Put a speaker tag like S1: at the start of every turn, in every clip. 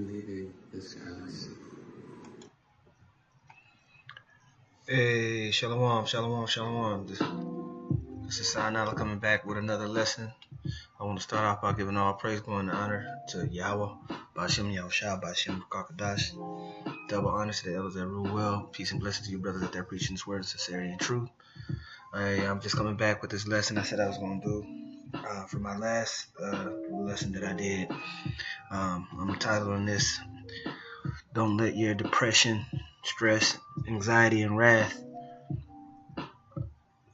S1: leaving this house.
S2: Hey, shalom, shalom, shalom. This is Sinala coming back with another lesson. I want to start off by giving all praise, glory, and honor to Yahweh, Ba'ashem Yahushua, Ba'ashem Kakadash. Double honor to the elders that rule well. Peace and blessings to you, brothers, that they're preaching this word of sincerity and truth. I'm just coming back with this lesson I said I was going to do for my last lesson that I did. I'm titling this, Don't Let Your Depression, Stress, Anxiety, and Wrath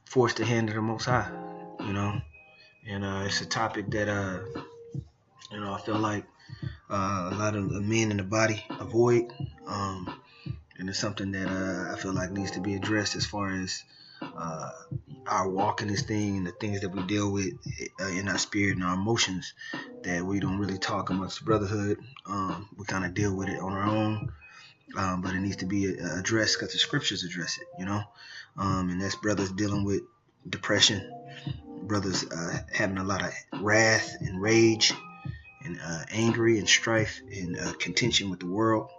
S2: Force the Hand of the Most High, And it's a topic that, I feel like a lot of men in the body avoid. And it's something that I feel like needs to be addressed as far as our walk in this thing and the things that we deal with in our spirit and our emotions that we don't really talk amongst brotherhood. We kind of deal with it on our own, but it needs to be addressed because the scriptures address it, and that's brothers dealing with depression, brothers having a lot of wrath and rage and angry and strife and contention with the world,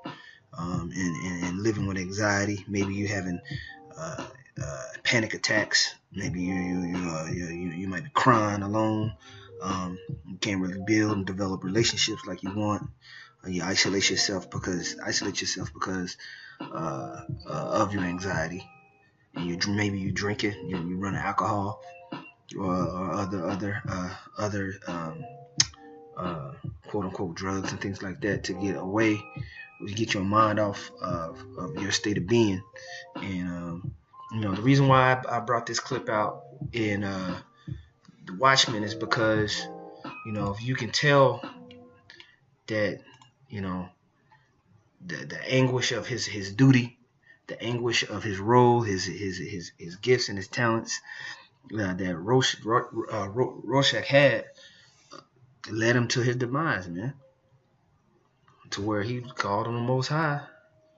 S2: and living with anxiety. Maybe you having panic attacks. Maybe you might be crying alone. You can't really build and develop relationships like you want. You isolate yourself because of your anxiety. And maybe you drink it. You run alcohol or other quote unquote drugs and things like that to get away, to get your mind off of your state of being. And the reason why I brought this clip out in the Watchmen is because if you can tell that the anguish of his duty, the anguish of his role, his gifts and his talents that Rorschach had led him to his demise, man. To where he called on the Most High.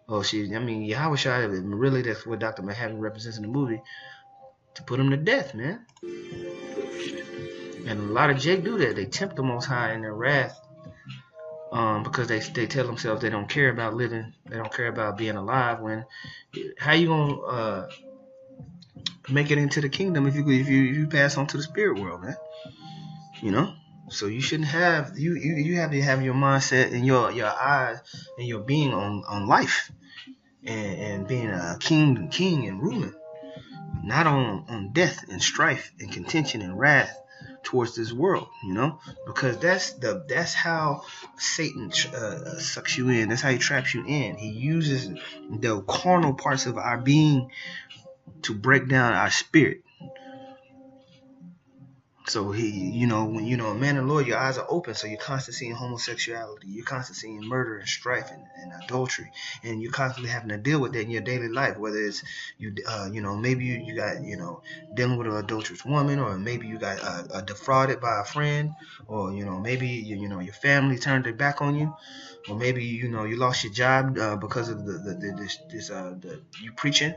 S2: Yahushua, really, that's what Dr. Mahaffey represents in the movie, to put him to death, man. And a lot of Jake do that. They tempt the Most High in their wrath, because they tell themselves they don't care about living, they don't care about being alive. When how you gonna make it into the kingdom if you pass on to the spirit world, man? So you shouldn't have you have to have your mindset and your eyes and your being on life and being a king and ruling, not on death and strife and contention and wrath towards this world, because that's how Satan sucks you in. That's how he traps you in. He uses the carnal parts of our being to break down our spirit. So when a man and Lord, your eyes are open, so you're constantly seeing homosexuality, you're constantly seeing murder and strife and adultery, and you're constantly having to deal with that in your daily life. Whether it's maybe you got dealing with an adulterous woman, or maybe you got defrauded by a friend, or maybe your family turned their back on you, or maybe you lost your job because of the you preaching.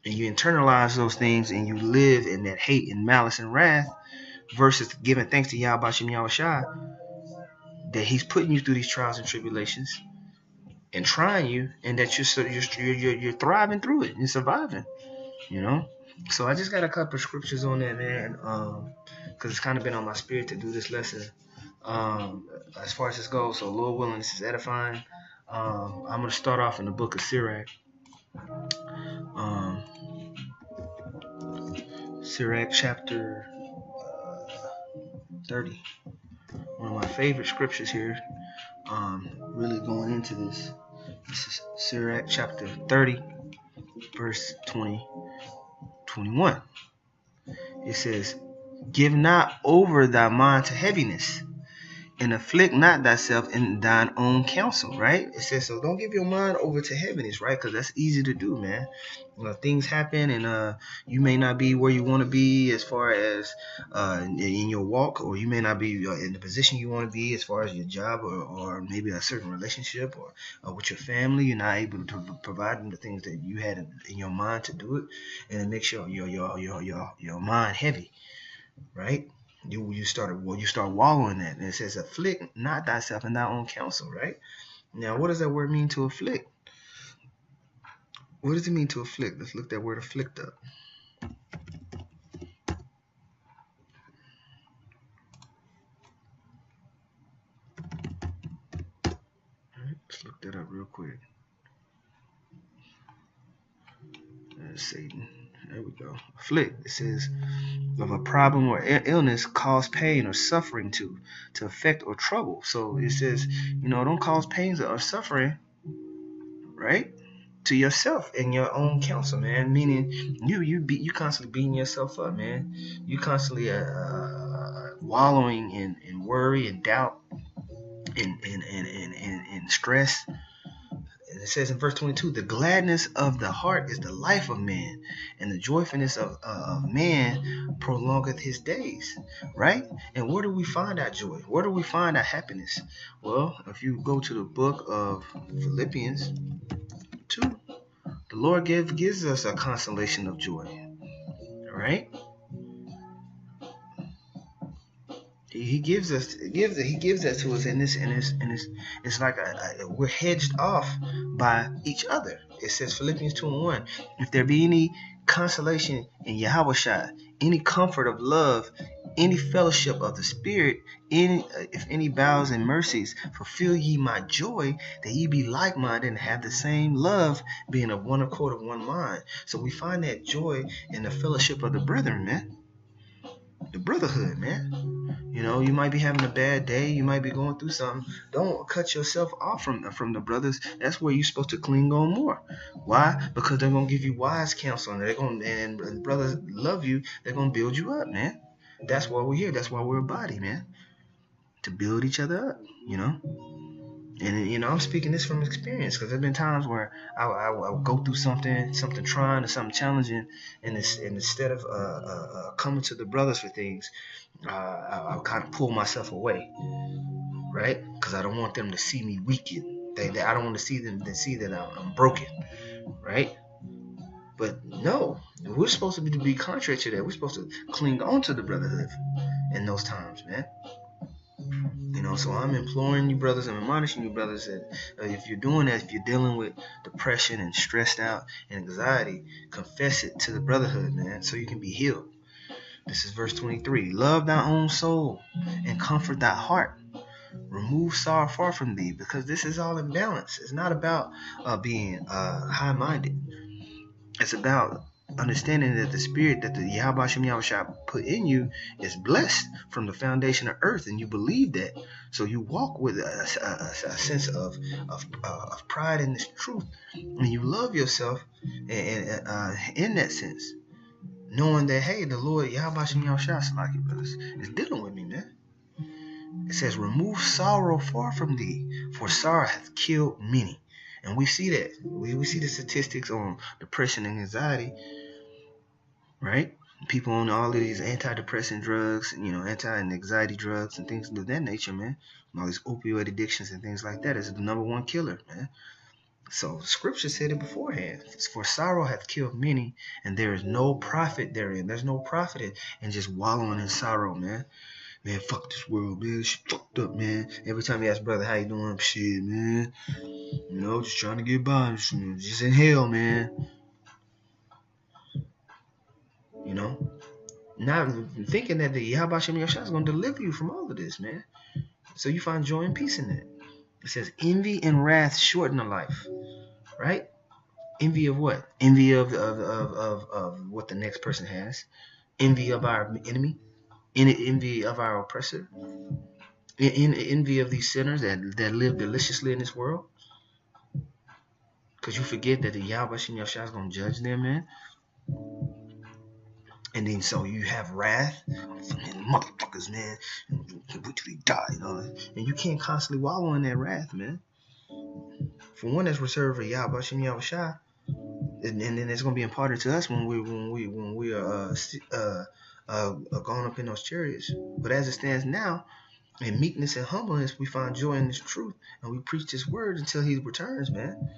S2: And you internalize those things and you live in that hate and malice and wrath, versus giving thanks to Yahweh Ba'ashem Yahushua that he's putting you through these trials and tribulations and trying you, and that you're thriving through it and surviving. So I just got a couple of scriptures on that, man, because it's kind of been on my spirit to do this lesson as far as this goes. So Lord willing, this is edifying. I'm going to start off in the book of Sirach. Sirach chapter 30. One of my favorite scriptures here, really going into this. This is Sirach chapter 30, verse 21. It says, "Give not over thy mind to heaviness, and afflict not thyself in thine own counsel," right? It says, so don't give your mind over to heaviness, right? Because that's easy to do, man. Things happen, and you may not be where you want to be as far as in your walk, or you may not be in the position you want to be as far as your job, or maybe a certain relationship, or with your family. You're not able to provide them the things that you had in your mind to do it, and it makes your mind heavy, right? You start wallowing in that. And it says, afflict not thyself in thy own counsel, right? Now, what does that word mean, to afflict? What does it mean to afflict? Let's look that word afflict up. Let's look that up real quick. Satan. There we go. Afflict. It says of a problem or illness, cause pain or suffering to affect or trouble. So it says, don't cause pains or suffering, right, to yourself in your own counsel, man. Meaning you constantly beating yourself up, man. You constantly wallowing in worry and doubt and stress. It says in verse 22, the gladness of the heart is the life of man, and the joyfulness of man prolongeth his days, right? And where do we find our joy? Where do we find our happiness? Well, if you go to the book of Philippians 2, the Lord gives us a consolation of joy, right? He gives that to us in this. It's like we're hedged off by each other. It says Philippians 2:1, if there be any consolation in Yahushua, any comfort of love, any fellowship of the Spirit, if any vows and mercies, fulfill ye my joy, that ye be like-minded and have the same love, being of one accord, of one mind. So we find that joy in the fellowship of the brethren, man. The brotherhood, man. You might be having a bad day. You might be going through something. Don't cut yourself off from the brothers. That's where you're supposed to cling on more. Why? Because they're gonna give you wise counsel, and brothers love you. They're gonna build you up, man. That's why we're here. That's why we're a body, man. To build each other up, And I'm speaking this from experience, because there's been times where I would go through something trying or something challenging, and instead of coming to the brothers for things, I'll kind of pull myself away, right? Because I don't want them to see me weaken. I don't want to see them to see that I'm broken, right? But no, we're supposed to be contrary to that. We're supposed to cling on to the brotherhood in those times, man. So I'm imploring you brothers, I'm admonishing you brothers that if you're doing that, if you're dealing with depression and stressed out and anxiety, confess it to the brotherhood, man, so you can be healed. This is verse 23. Love thy own soul and comfort thy heart. Remove sorrow far from thee, because this is all in balance. It's not about being high-minded. It's about understanding that the spirit that the Yahweh Shem Yahushua put in you is blessed from the foundation of earth, and you believe that. So you walk with a sense of pride in this truth, and you love yourself in that sense, knowing that, hey, the Lord Yahweh Shem Yahushua, brothers, is dealing with me, man. It says, remove sorrow far from thee, for sorrow hath killed many. And we see that. We see the statistics on depression and anxiety, right? People on all of these antidepressant drugs, anti-anxiety drugs and things of that nature, man. And all these opioid addictions and things like that is the number one killer, man. So scripture said it beforehand. For sorrow hath killed many, and there is no profit therein. There's no profit in just wallowing in sorrow, man. Man, fuck this world, man. Shit fucked up, man. Every time you ask brother how you doing, shit, man. Just trying to get by. Just in hell, man. Not thinking that the Yahweh Shem Yahshua is going to deliver you from all of this, man. So you find joy and peace in that. It says, envy and wrath shorten a life, right? Envy of what? Envy of what the next person has. Envy of our enemy. Envy of our oppressor. Envy of these sinners that live deliciously in this world. Because you forget that the Yahweh Shem Yahshua is going to judge them, man. And then so you have wrath, motherfuckers, man. Wait till he die, And you can't constantly wallow in that wrath, man. For one, that's reserved for Yahweh Shem Yahushua, and then it's gonna be imparted to us when we are going up in those chariots. But as it stands now, in meekness and humbleness, we find joy in this truth, and we preach this word until He returns, man.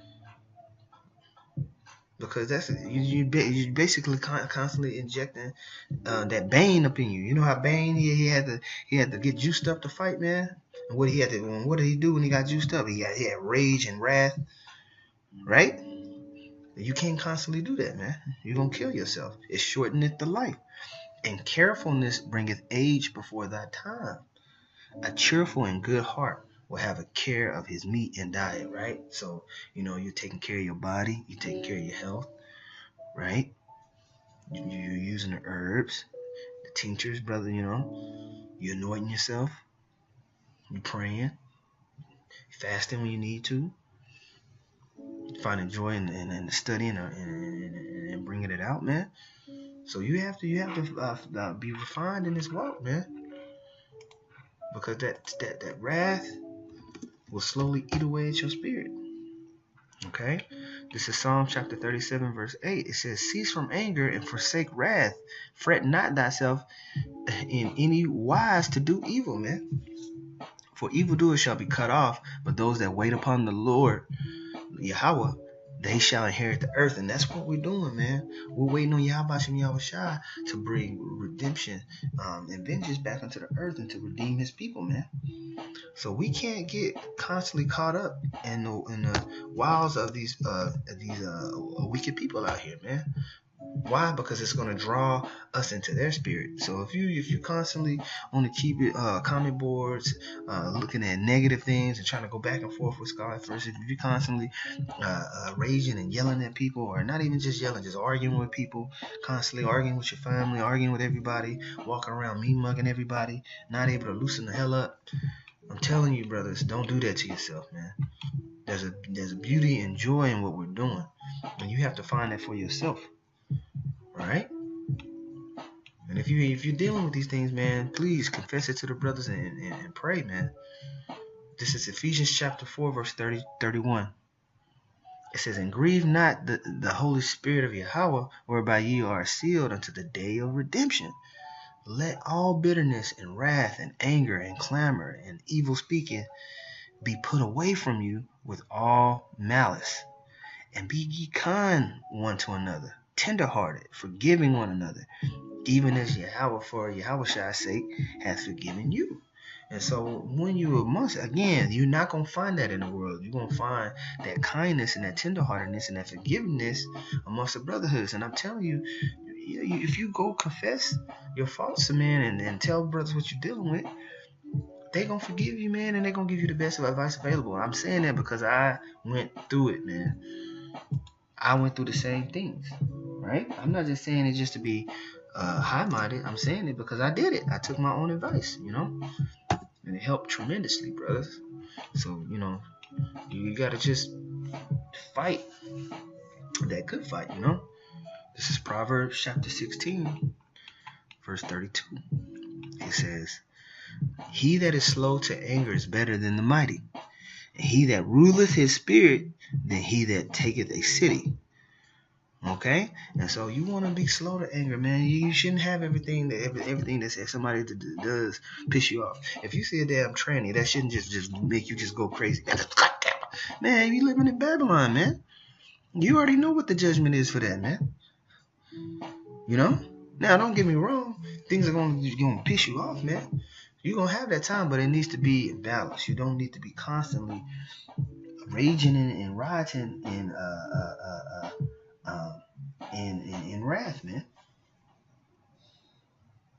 S2: because that's you basically constantly injecting that Bane up in you. You know how Bane he had to get juiced up to fight, man. And what did he do when he got juiced up? He had rage and wrath, right? You can't constantly do that, man. You're gonna kill yourself. It shorteneth the life. And carefulness bringeth age before thy time. A cheerful and good heart will have a care of his meat and diet, right? So, you're taking care of your body, you're taking care of your health, right? You're using the herbs, the tinctures, brother, you're anointing yourself, you're praying, fasting when you need to, finding joy in studying and bringing it out, man. So you have to be refined in this walk, man, because that wrath will slowly eat away at your spirit. Okay, this is Psalm chapter 37, verse 8. It says, "Cease from anger and forsake wrath. Fret not thyself in any wise to do evil," man. "For evildoers shall be cut off, but those that wait upon the Lord, Yahweh, they shall inherit the earth." And that's what we're doing, man. We're waiting on Yahweh Shem Yahweh Shai to bring redemption and vengeance back into the earth and to redeem his people, man. So we can't get constantly caught up in the wiles of these wicked people out here, man. Why? Because it's going to draw us into their spirit. So if you constantly want to keep it comment boards, looking at negative things and trying to go back and forth with God first, if you constantly raging and yelling at people, or not even just yelling, just arguing with people, constantly arguing with your family, arguing with everybody, walking around mean mugging everybody, not able to loosen the hell up, I'm telling you, brothers, don't do that to yourself, man. There's a beauty and joy in what we're doing, and you have to find that for yourself. All right? And if you're dealing with these things, man, please confess it to the brothers and pray, man. This is Ephesians chapter 4, verse 31. It says, "And grieve not the Holy Spirit of Yahweh, whereby ye are sealed unto the day of redemption. Let all bitterness and wrath and anger and clamor and evil speaking be put away from you with all malice. And be ye kind one to another, tenderhearted, forgiving one another, even as Yahweh for Yahweh's sake hath forgiven you." And so when you amongst, again, you're not going to find that in the world. You're going to find that kindness and that tenderheartedness and that forgiveness amongst the brotherhoods. And I'm telling you, if you go confess your faults to man and tell brothers what you're dealing with, they're going to forgive you, man, and they're going to give you the best of advice available. I'm saying that because I went through it, man. I went through the same things, right? I'm not just saying it just to be high-minded. I'm saying it because I did it. I took my own advice, and it helped tremendously, brothers. So, you got to just fight that good fight, This is Proverbs chapter 16, verse 32. It says, "He that is slow to anger is better than the mighty, and he that ruleth his spirit than he that taketh a city." Okay, and so you want to be slow to anger, man. You shouldn't have everything that somebody does piss you off. If you see a damn tranny, that shouldn't just make you just go crazy. Man, you living in Babylon, man. You already know what the judgment is for that, man. Now don't get me wrong, things are gonna piss you off, man. You're gonna have that time, but it needs to be in balance. You don't need to be constantly raging and rioting in wrath, man.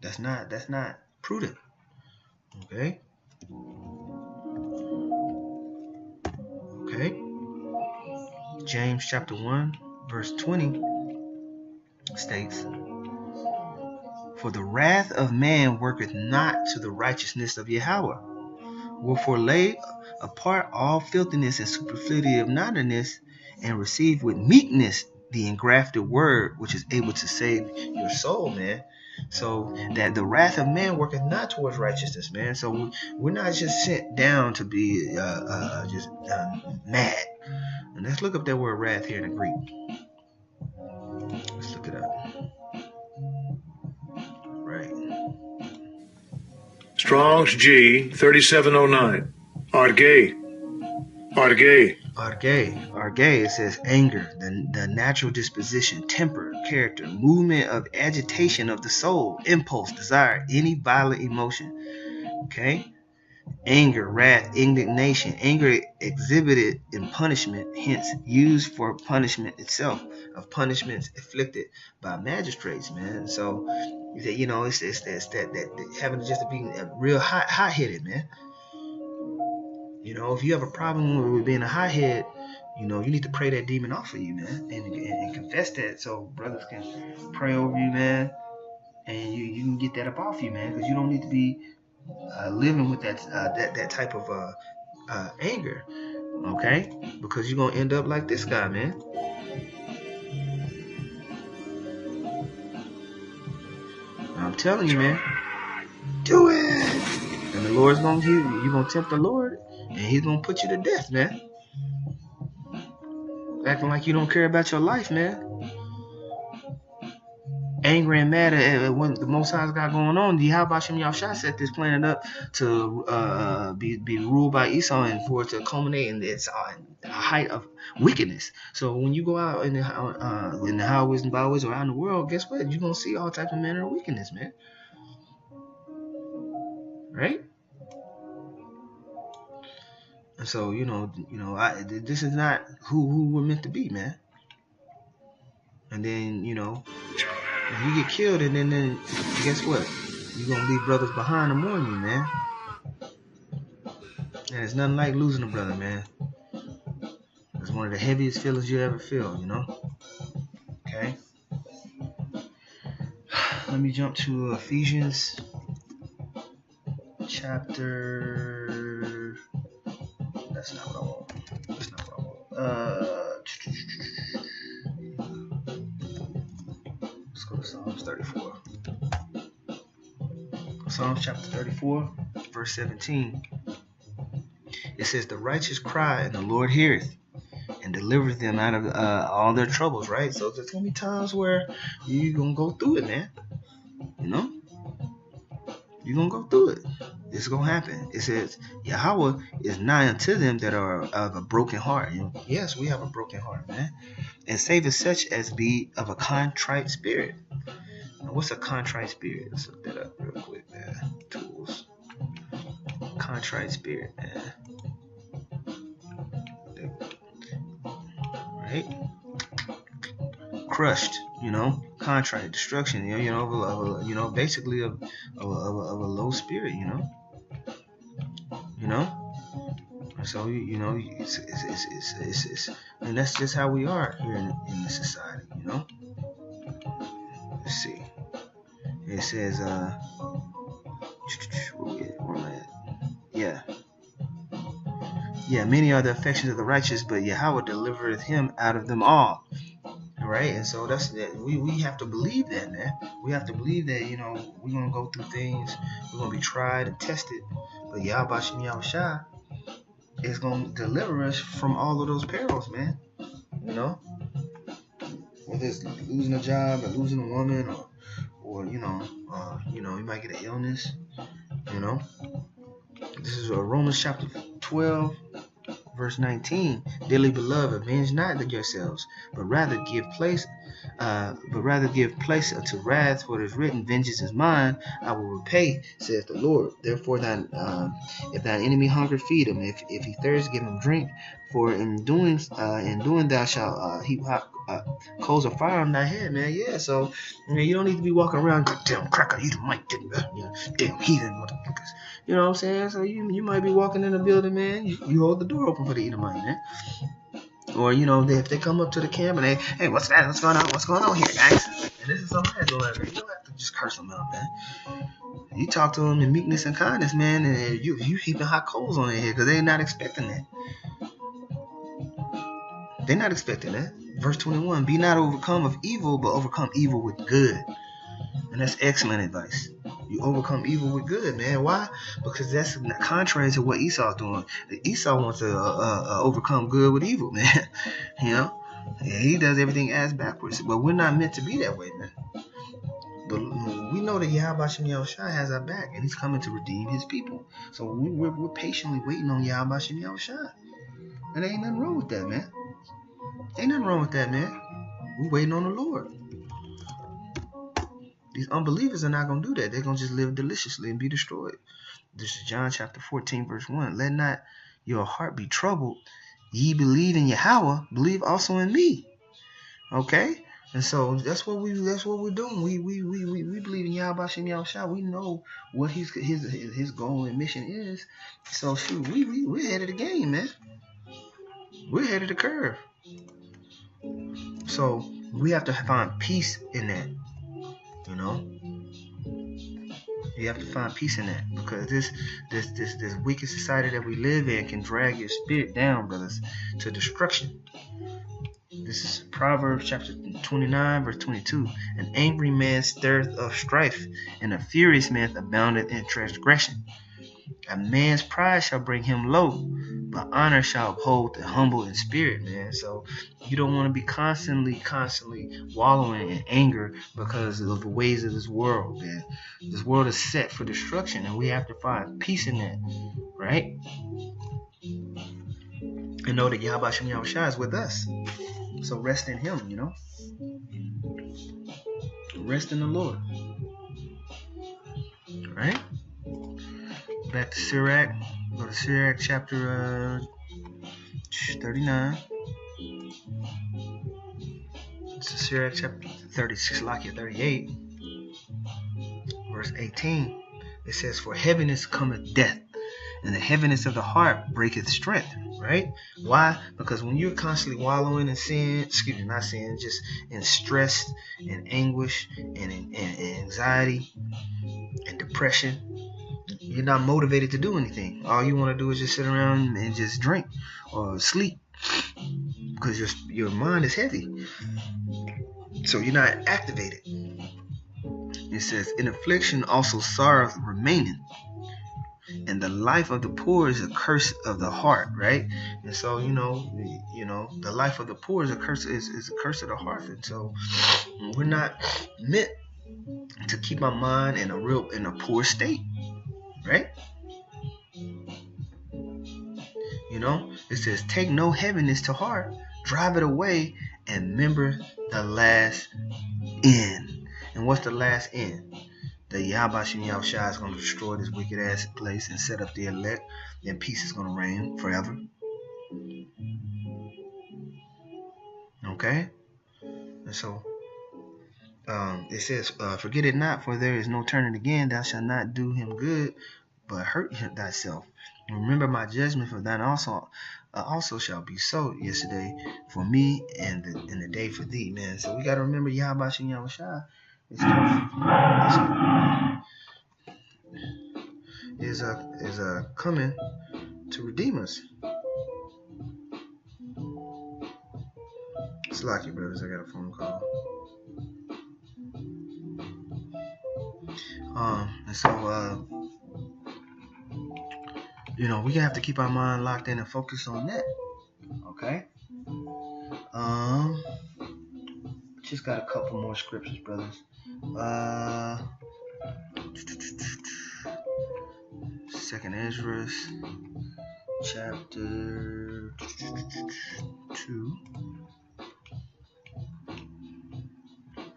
S2: That's not prudent. Okay. James chapter 1, verse 20 states, "For the wrath of man worketh not to the righteousness of Yahweh. Wherefore lay apart all filthiness and superfluity of naughtiness, and receive with meekness the engrafted word, which is able to save your soul," man. So that the wrath of man worketh not towards righteousness, man. So we're not just sent down to be just mad. And let's look up that word wrath here in the Greek. Let's look it up. Right.
S3: Strong's G 3709. Arge.
S2: Arge, it says anger, the natural disposition, temper, character, movement of agitation of the soul, impulse, desire, any violent emotion. Okay? Anger, wrath, indignation. Anger exhibited in punishment, hence used for punishment itself, of punishments inflicted by magistrates, man. So, you know, it's that having just to be real hot-headed, man. You know, if you have a problem with being a hothead, you know, you need to pray that demon off of you, man, and confess that so brothers can pray over you, man, and you can get that up off you, man, because you don't need to be living with that type of anger, okay? Because you're gonna end up like this guy, man. I'm telling you, man, do it. And the Lord's gonna you're gonna tempt the Lord, and He's gonna put you to death, man. Acting like you don't care about your life, man. Angry and mad at what the Most High's got going on. Yahweh Shem Yahushua set this planet up to be ruled by Esau and for it to culminate in its height of wickedness. So when you go out in the highways and byways around the world, guess what? You're gonna see all types of manner of wickedness, man. Right? And so this is not who we're meant to be, man. And then if you get killed, and then guess what? You're gonna leave brothers behind to mourn you, man. And it's nothing like losing a brother, man. It's one of the heaviest feelings you ever feel, you know? Okay? Let me jump to Ephesians chapter... That's not what I want. Let's go to Psalms 34. Psalms chapter 34, verse 17. It says, the righteous cry, and the Lord heareth, and delivers them out of all their troubles, right? So there's going to be times where you're going to go through it, man. You know? You're going to go through it. It's going to happen. It says, Yahweh is nigh unto them that are of a broken heart. Yes, we have a broken heart, man. And saveth such as be of a contrite spirit. Now, what's a contrite spirit? Let's look that up real quick, man. Tools. Contrite spirit, man. Right? Crushed, contrite, destruction, basically of a low spirit, And so it's and that's just how we are here in this society, Let's see. It says, where am I at? Yeah, many are the affections of the righteous, but Yahweh delivereth him out of them all. Right? And so that's that. We have to believe that, man. We have to believe that, we're going to go through things. We're going to be tried and tested. But Yahweh Shem Yahushua is going to deliver us from all of those perils, man. Whether it's losing a job or losing a woman or you might get an illness, This is Romans chapter 12, verse 19. Dearly beloved, avenge not yourselves, but rather give place unto wrath, for it is written, vengeance is mine, I will repay, saith the Lord. Therefore if thine enemy hunger, feed him. If he thirst, give him drink. For in doing thou shalt heap coals of fire on thy head, man. Yeah, so you don't need to be walking around, damn cracker, you the mic, damn heathen motherfuckers. You know what I'm saying? So you might be walking in a building, man. You hold the door open for the Edomite, man. Or if they come up to the camp and hey, what's that? What's going on here, guys? And this is something that's going on. You don't have to just curse them out, man. You talk to them in meekness and kindness, man, and you heaping hot coals on their head because they're not expecting that. They're not expecting that. Verse 21, be not overcome of evil, but overcome evil with good. And that's excellent advice. You overcome evil with good, man. Why? Because that's contrary to what Esau's doing. Esau wants to overcome good with evil, man. And he does everything ass backwards. But we're not meant to be that way, man. But we know that Yahweh Shem Yahushua has our back, and he's coming to redeem his people. So we're patiently waiting on Yahweh Shem Yahushua. And ain't nothing wrong with that, man. Ain't nothing wrong with that, man. We waiting on the Lord. These unbelievers are not going to do that. They're going to just live deliciously and be destroyed. This is John chapter 14, verse 1. Let not your heart be troubled. Ye believe in Yahweh, believe also in me. Okay? And so that's what we're doing. We believe in Yahweh Shem Yahushua. We know what his goal and mission is. So shoot, we're ahead of the game, man. We're ahead of the curve. So we have to find peace in that. You know? You have to find peace in that, because this wicked society that we live in can drag your spirit down, brothers, to destruction. This is Proverbs chapter 29, verse 22. An angry man stirreth up strife, and a furious man aboundeth in transgression. A man's pride shall bring him low, but honor shall uphold the humble in spirit, man. So you don't want to be constantly wallowing in anger because of the ways of this world, man. This world is set for destruction, and we have to find peace in that, right? And know that Yahweh Shem Yahushua is with us. So rest in him, you know? Rest in the Lord. Right? Back to Sirach. Go to Sirach chapter 39. It's Sirach chapter 38, verse 18. It says, for heaviness cometh death, and the heaviness of the heart breaketh strength. Right? Why? Because when you're constantly wallowing in sin, not sin, just in stress and anguish and anxiety and depression, you're not motivated to do anything. All you want to do is just sit around and just drink or sleep, because your mind is heavy. So you're not activated. It says, in affliction also sorrow remaineth, and the life of the poor is a curse of the heart, right? And so you know, the life of the poor is a curse of the heart. And so we're not meant to keep our mind in a poor state, right? You know, it says, take no heaviness to heart, drive it away, and remember the last end. And what's the last end? That Yahweh Shem Yahushua is going to destroy this wicked ass place and set up the elect, and peace is going to reign forever. Okay? And so it says, forget it not, for there is no turning again. Thou shalt not do him good, but hurt thyself. And remember my judgment, for thine also shall be so yesterday for me, and the day for thee, man. So we got to remember Yahweh Shem Yahushua is coming to redeem us. It's lucky, brothers. I got a phone call. And so we have to keep our mind locked in and focus on that. Okay. Just got a couple more scriptures, brothers. Second Ezra, chapter 2.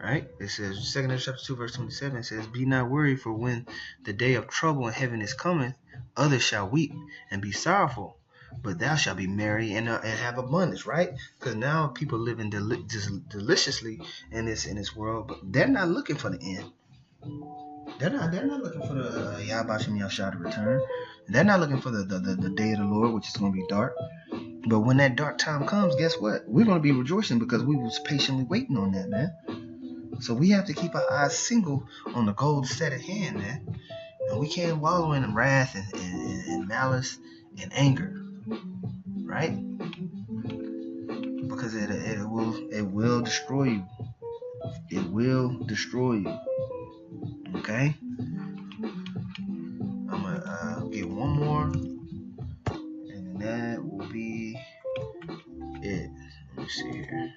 S2: Right? It says, Second Ezra chapter 2, verse 27, it says, be not worried, for when the day of trouble and heaviness cometh, others shall weep and be sorrowful, but thou shalt be merry and have abundance, right? Because now people living deliciously in this world, but they're not looking for the end. They're not looking for the Yahweh Shem Yahushua to return. They're not looking for the day of the Lord, which is going to be dark. But when that dark time comes, guess what? We're going to be rejoicing because we was patiently waiting on that, man. So we have to keep our eyes single on the goal set at hand, man. And we can't wallow in wrath and malice and anger, right? Because it will destroy you. It will destroy you. Okay? I'm gonna get one more, and that will be it. Let me see here.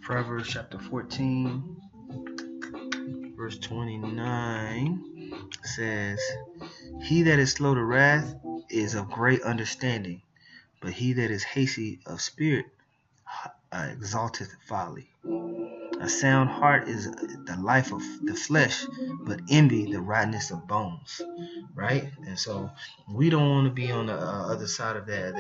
S2: Proverbs chapter 14, verse 29 says, "He that is slow to wrath is of great understanding, but he that is hasty of spirit exalteth folly. A sound heart is the life of the flesh, but envy the rottenness of bones." Right? And so we don't want to be on the other side of that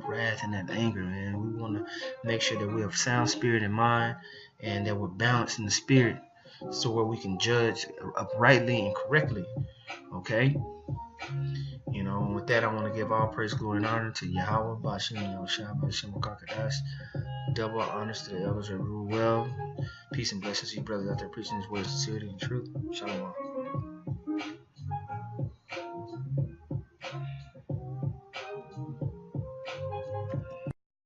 S2: wrath and that anger, man. We want to make sure that we have sound spirit in mind and that we're balanced in the spirit, so where we can judge uprightly and correctly. Okay? You know, with that, I want to give all praise, glory, and honor to Yahweh, Bashem, Yahushua, Bashem, Kakadash. Double honors to the elders that rule well. Peace and blessings to you brothers out there preaching his word, sincerity, and truth. Shalom.